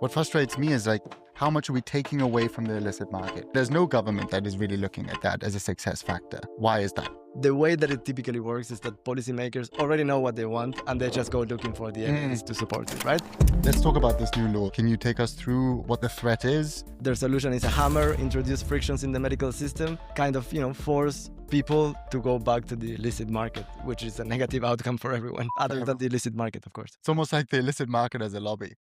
What frustrates me is like, how much are we taking away from the illicit market? There's no government that is really looking at that as a success factor. Why is that? The way that it typically works is that policymakers already know what they want and they just go looking for the evidence to support it, right? Let's talk about this new law. Can you take us through what the threat is? Their solution is a hammer, introduce frictions in the medical system, kind of, force people to go back to the illicit market, which is a negative outcome for everyone, other than the illicit market, of course. It's almost like the illicit market as a lobby.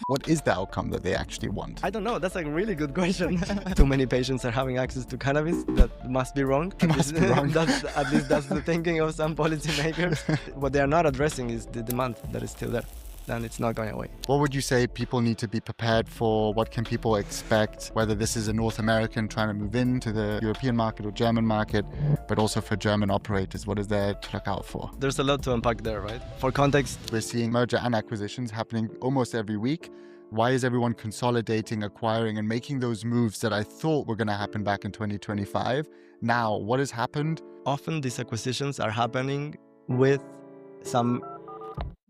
What is the outcome that they actually want? I don't know. That's a really good question. Too many patients are having access to cannabis. That must be wrong. At least that's the thinking of some policymakers. What they are not addressing is the demand that is still there. And it's not going away. What would you say people need to be prepared for? What can people expect? Whether this is a North American trying to move into the European market or German market, but also for German operators, what is there to look out for? There's a lot to unpack there, right? For context, we're seeing merger and acquisitions happening almost every week. Why is everyone consolidating, acquiring, and making those moves that I thought were going to happen back in 2025? Now, what has happened? Often these acquisitions are happening with some...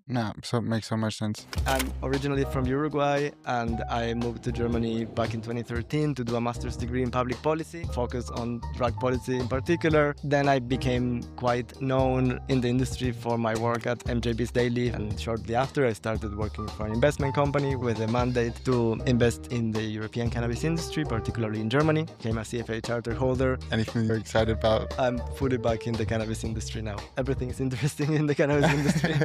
No, so it makes so much sense. I'm originally from Uruguay and I moved to Germany back in 2013 to do a master's degree in public policy, focused on drug policy in particular. Then I became quite known in the industry for my work at MJB's Daily, and shortly after I started working for an investment company with a mandate to invest in the European cannabis industry, particularly in Germany. Became a CFA charter holder. Anything you're excited about? I'm fully back in the cannabis industry now. Everything is interesting in the cannabis industry.